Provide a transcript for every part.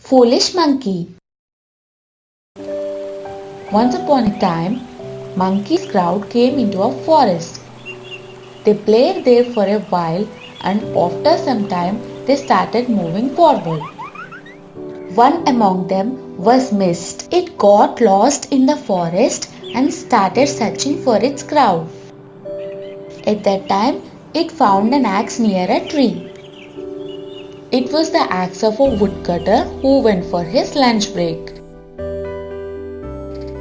Foolish monkey. Once upon a time, monkeys crowd came into a forest. They played there for a while and after some time they started moving forward. One among them was missed. It got lost in the forest and started searching for its crowd. At that time, it found an axe near a tree. It was the axe of a woodcutter who went for his lunch break.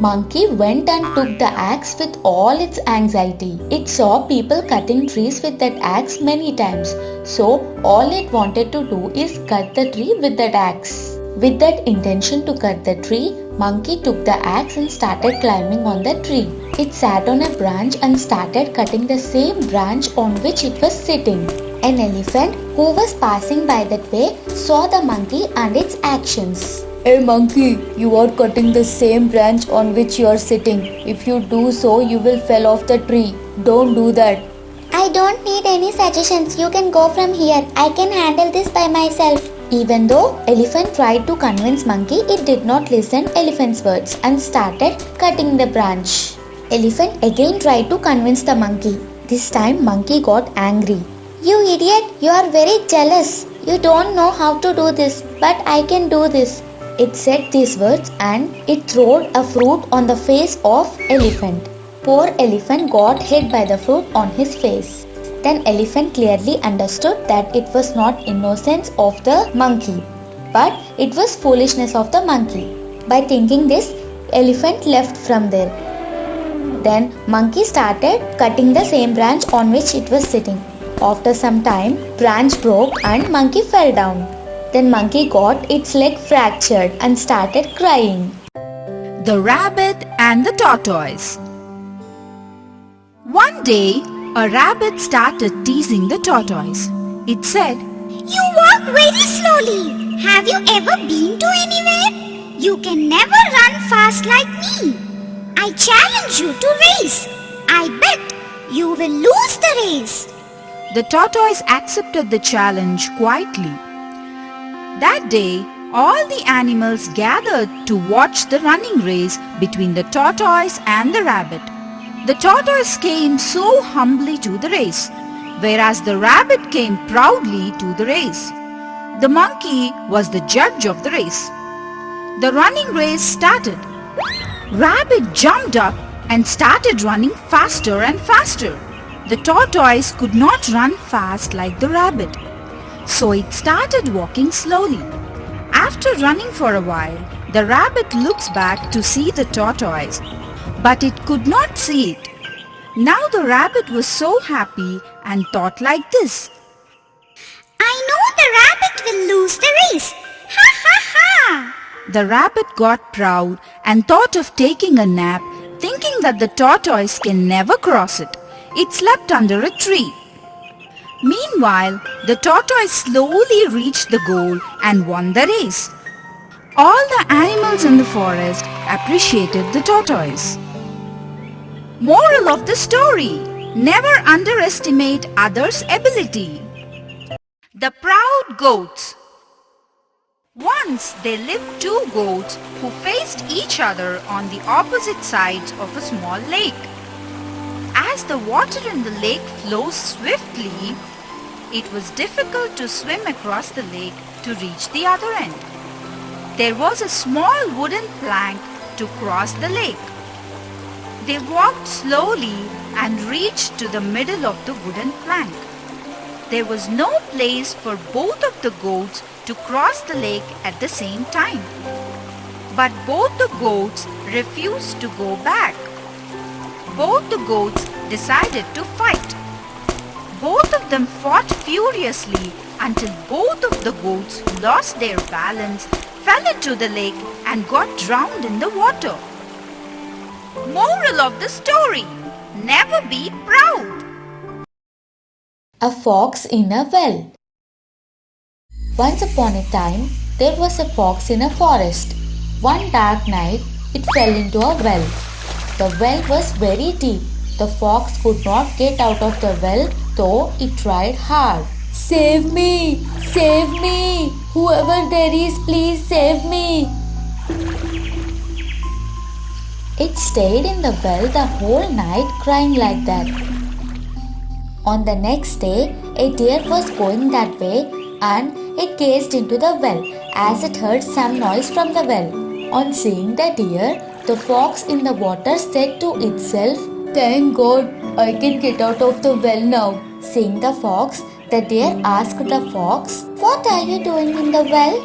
Monkey went and took the axe with all its anxiety. It saw people cutting trees with that axe many times, so all it wanted to do is cut the tree with that axe. With that intention to cut the tree, Monkey took the axe and started climbing on the tree. It sat on a branch and started cutting the same branch on which it was sitting. An elephant who was passing by that way saw the monkey and its actions. "Hey monkey, you are cutting the same branch on which you are sitting. If you do so, you will fall off the tree. Don't do that." "I don't need any suggestions. You can go from here. I can handle this by myself." Even though elephant tried to convince monkey, it did not listen elephant's words and started cutting the branch. Elephant again tried to convince the monkey. This time monkey got angry. "You idiot, you are very jealous. You don't know how to do this, but I can do this." It said these words and it threw a fruit on the face of elephant. Poor elephant got hit by the fruit on his face. Then elephant clearly understood that it was not innocence of the monkey, but it was foolishness of the monkey. By thinking this, elephant left from there. Then monkey started cutting the same branch on which it was sitting. After some time, branch broke and monkey fell down. Then monkey got its leg fractured and started crying. The Rabbit and the Tortoise. One day, a rabbit started teasing the tortoise. It said, "You walk very slowly. Have you ever been to anywhere? You can never run fast like me. I challenge you to race. I bet you will lose the race." The tortoise accepted the challenge quietly. That day, all the animals gathered to watch the running race between the tortoise and the rabbit. The tortoise came so humbly to the race, whereas the rabbit came proudly to the race. The monkey was the judge of the race. The running race started. Rabbit jumped up and started running faster and faster. The tortoise could not run fast like the rabbit, so it started walking slowly. After running for a while, the rabbit looks back to see the tortoise, but it could not see it. Now the rabbit was so happy and thought like this, "I know the rabbit will lose the race. Ha ha ha!" The rabbit got proud and thought of taking a nap, thinking that the tortoise can never cross it. It slept under a tree. Meanwhile, the tortoise slowly reached the goal and won the race. All the animals in the forest appreciated the tortoise. Moral of the story: never underestimate others' ability. The Proud Goats. Once there lived two goats who faced each other on the opposite sides of a small lake. As the water in the lake flows swiftly, it was difficult to swim across the lake to reach the other end. There was a small wooden plank to cross the lake. They walked slowly and reached to the middle of the wooden plank. There was no place for both of the goats to cross the lake at the same time. But both the goats refused to go back. Both the goats decided to fight. Both of them fought furiously until both of the goats lost their balance, fell into the lake and got drowned in the water. Moral of the story: never be proud. A fox in a well. Once upon a time, there was a fox in a forest. One dark night, it fell into a well. The well was very deep. The fox could not get out of the well, though it tried hard. "Save me! Save me! Who Whoever there is, please save me. It stayed in the well the whole night crying like that. On the next day, a deer was going that way and it gazed into the well as it heard some noise from the well. On seeing the deer, the fox in the water said to itself, "Thank God, I can get out of the well now." Seeing the fox, the deer asked the fox, "What are you doing in the well?"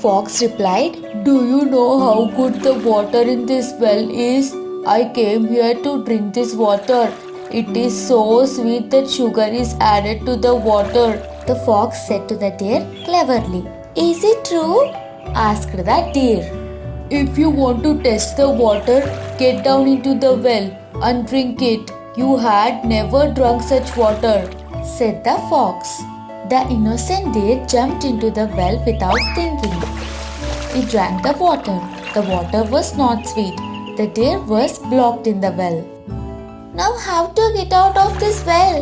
Fox replied, "Do you know how good the water in this well is? I came here to drink this water. It is so sweet that sugar is added to the water." The fox said to the deer cleverly, "Is it true?" asked the deer. "If you want to test the water, get down into the well and drink it. You had never drunk such water," said the fox. The innocent deer jumped into the well without thinking. He drank the water. The water was not sweet. The deer was blocked in the well. "Now how to get out of this well?"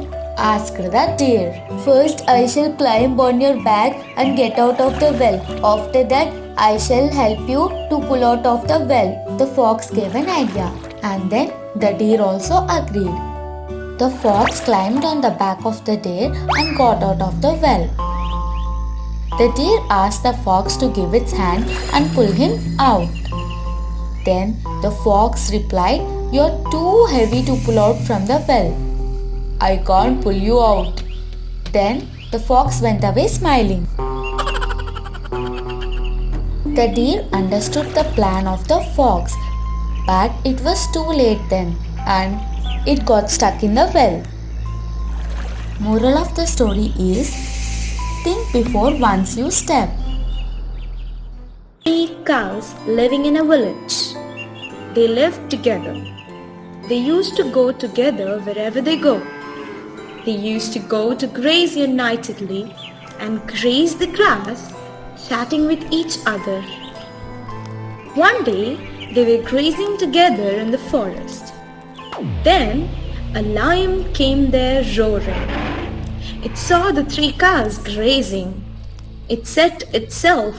asked the deer. "First I shall climb on your back and get out of the well. After that I shall help you to pull out of the well." The fox gave an idea, and then the deer also agreed. The fox climbed on the back of the deer and got out of the well. The deer asked the fox to give its hand and pull him out. Then the fox replied, "You're too heavy to pull out from the well. I can't pull you out." Then the fox went away smiling. The deer understood the plan of the fox, but it was too late then, and it got stuck in the well. Moral of the story is, think before once you step. 3 cows living in a village. They lived together. They used to go together wherever they go. They used to go to graze unitedly and graze the grass, chatting with each other. One day, they were grazing together in the forest. Then, a lion came there roaring. It saw the 3 cows grazing. It said to itself,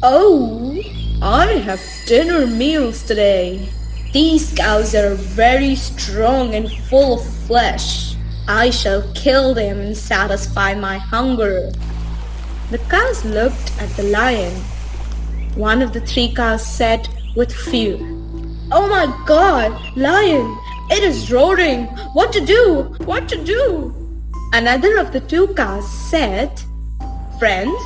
"Oh, I have dinner meals today. These cows are very strong and full of flesh. I shall kill them and satisfy my hunger." The cows looked at the lion. One of the 3 cows said with fear, "Oh my God, lion, it is roaring. What to do? What to do?" Another of the 2 cows said, "Friends,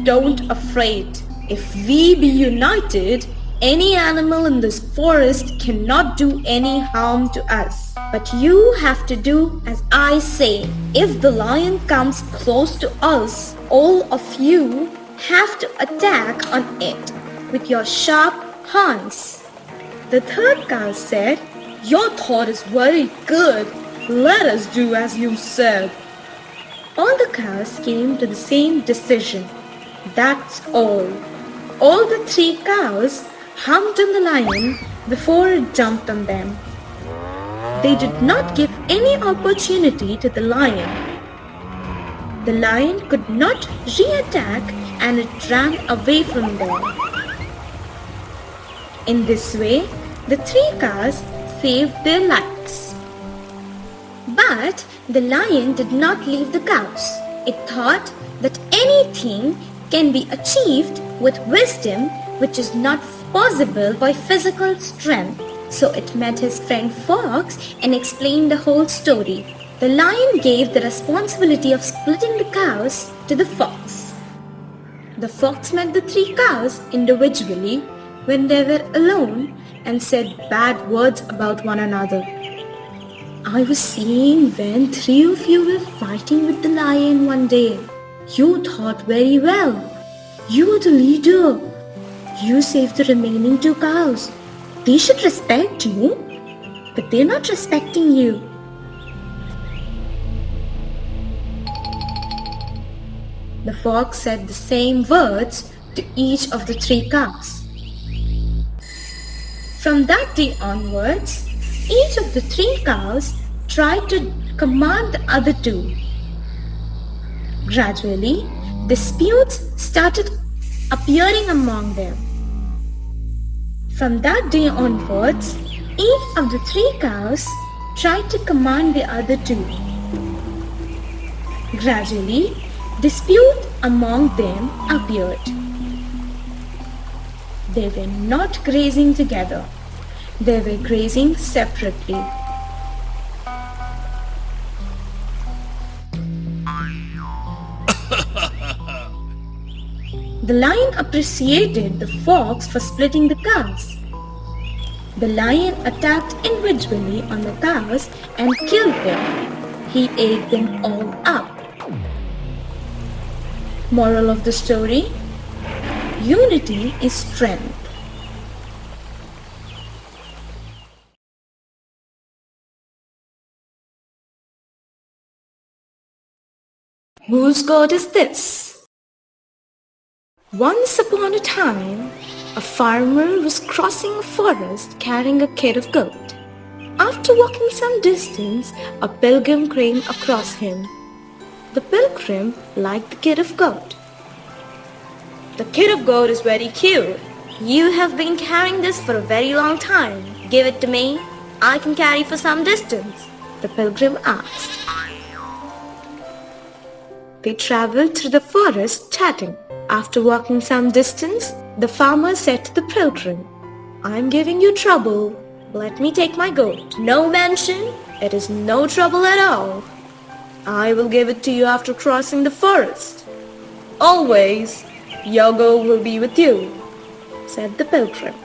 don't afraid. If we be united, any animal in this forest cannot do any harm to us. But you have to do as I say. If the lion comes close to us, all of you have to attack on it with your sharp horns." The 3rd cow said, "Your thought is very good. Let us do as you said." All the cows came to the same decision. That's all. All the 3 cows humped on the lion before it jumped on them. They did not give any opportunity to the lion. The lion could not re-attack and it ran away from them. In this way, the 3 cows saved their lives. But the lion did not leave the cows. It thought that anything can be achieved with wisdom which is not possible by physical strength. So it met his friend Fox and explained the whole story. The lion gave the responsibility of splitting the cows to the fox. The fox met the 3 cows individually when they were alone and said bad words about one another. "I was seeing when 3 of you were fighting with the lion one day. You thought very well. You are the leader. You saved the remaining 2 cows. They should respect you, but they're not respecting you." The fox said the same words to each of the 3 cows. From that day onwards, each of the 3 cows tried to command the other 2. Gradually, disputes started appearing among them. From that day onwards, each of the 3 cows tried to command the other 2. Gradually, dispute among them appeared. They were not grazing together. They were grazing separately. The lion appreciated the fox for splitting the cows. The lion attacked individually on the cows and killed them. He ate them all up. Moral of the story: unity is strength. Whose goat is this? Once upon a time, a farmer was crossing a forest carrying a kid of goat. After walking some distance, a pilgrim came across him. The pilgrim liked the kid of goat. "The kid of goat is very cute. You have been carrying this for a very long time. Give it to me. I can carry for some distance," the pilgrim asked. They traveled through the forest chatting. After walking some distance, the farmer said to the pilgrim, "I'm giving you trouble. Let me take my goat." "No mention. It is no trouble at all. I will give it to you after crossing the forest. Always, your goat will be with you," said the pilgrim.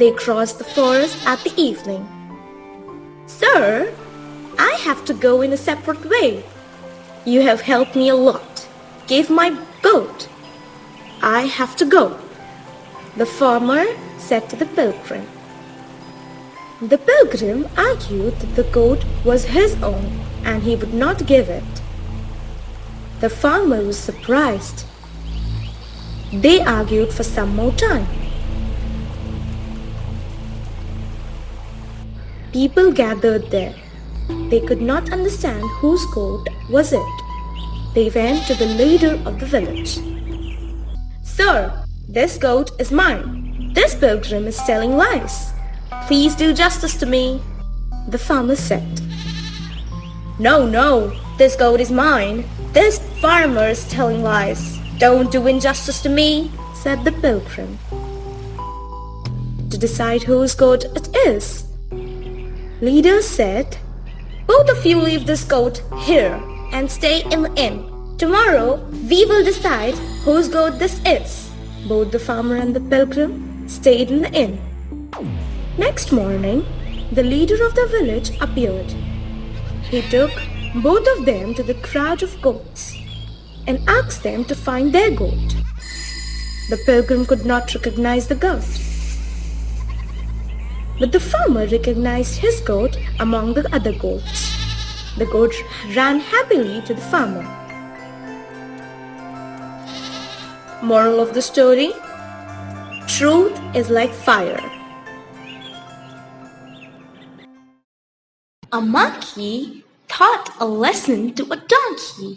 They crossed the forest at the evening. "Sir, I have to go in a separate way. You have helped me a lot. Give my goat. I have to go," the farmer said to the pilgrim. The pilgrim argued that the goat was his own and he would not give it. The farmer was surprised. They argued for some more time. People gathered there. They could not understand whose goat was it. They went to the leader of the village. "Sir, this goat is mine. This pilgrim is telling lies. Please do justice to me," the farmer said. No, this goat is mine. This farmer is telling lies. Don't do injustice to me," said the pilgrim. To decide whose goat it is, leader said, "Both of you leave this goat here and stay in the inn. Tomorrow we will decide whose goat this is." Both the farmer and the pilgrim stayed in the inn. Next morning, the leader of the village appeared. He took both of them to the crowd of goats and asked them to find their goat. The pilgrim could not recognize the goat, but the farmer recognized his goat among the other goats. The goat ran happily to the farmer. Moral of the story: truth is like fire. A monkey taught a lesson to a donkey.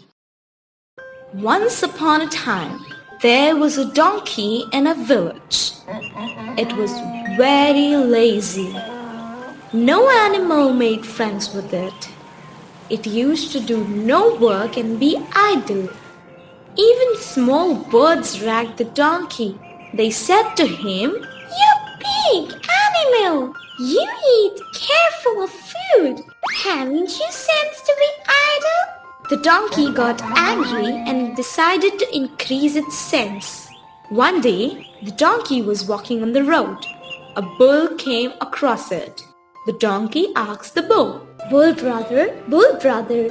Once upon a time, there was a donkey in a village. It was very lazy. No animal made friends with it. It used to do no work and be idle. Even small birds ragged the donkey. They said to him, "You big animal! You eat careful of food. Haven't you sense to be idle?" The donkey got angry and decided to increase its sense. One day, the donkey was walking on the road. A bull came across it. The donkey asked the bull, Bull brother,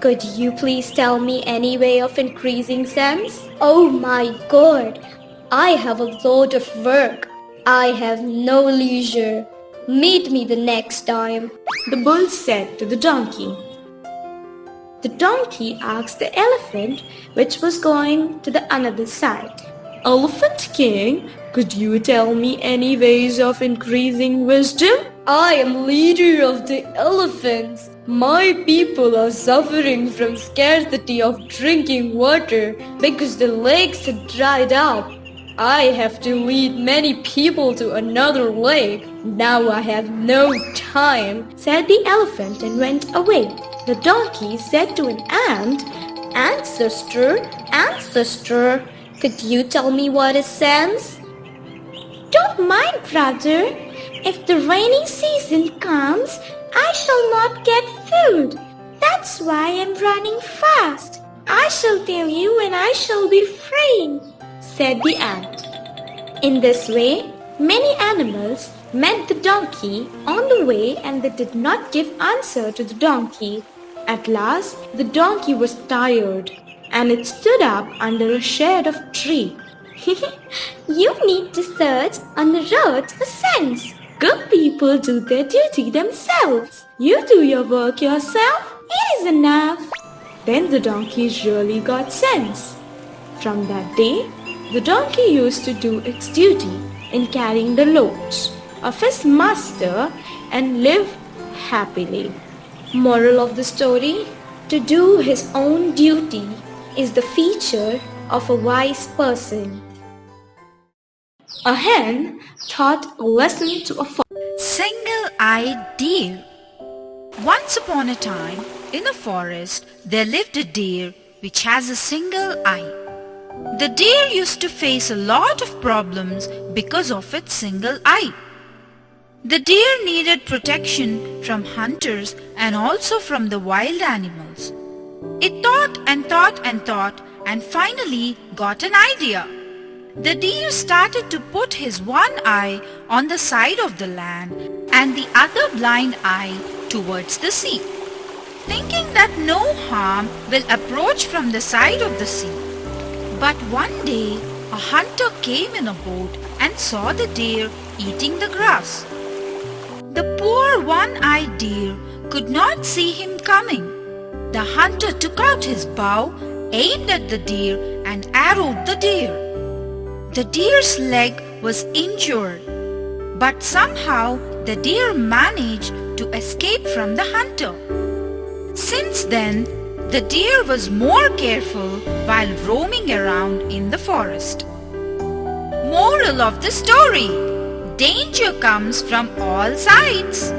could you please tell me any way of increasing sense?" Oh my God, I have a lot of work. I have no leisure. Meet me the next time," the bull said to the donkey. The donkey asked the elephant, which was going to the another side, "Elephant King, could you tell me any ways of increasing wisdom?" "I am leader of the elephants. My people are suffering from scarcity of drinking water because the lakes had dried up. I have to lead many people to another lake. Now I have no time, said the elephant and went away. The donkey said to an ant, Ancestor, could you tell me what is sense? Don't mind, brother. If the rainy season comes, I shall not get food. That's why I'm running fast. I shall tell you when I shall be free, said the ant. In this way, many animals met the donkey on the way and they did not give answer to the donkey. At last, the donkey was tired and it stood up under a shade of tree. You need to search on the road for sense. Good people do their duty themselves. You do your work yourself. It is enough. Then the donkey really got sense. From that day, the donkey used to do its duty in carrying the loads of his master and live happily. Moral of the story: to do his own duty is the feature of a wise person. A hen taught a lesson to a fox. Single-eyed deer. Once upon a time, in a forest, there lived a deer which has a single eye. The deer used to face a lot of problems because of its single eye. The deer needed protection from hunters and also from the wild animals. It thought and thought and thought and finally got an idea. The deer started to put his one eye on the side of the land and the other blind eye towards the sea, thinking that no harm will approach from the side of the sea. But one day a hunter came in a boat and saw the deer eating the grass. The poor one-eyed deer could not see him coming. The hunter took out his bow, aimed at the deer and arrowed the deer. The deer's leg was injured, but somehow the deer managed to escape from the hunter. Since then, the deer was more careful while roaming around in the forest. Moral of the story: danger comes from all sides.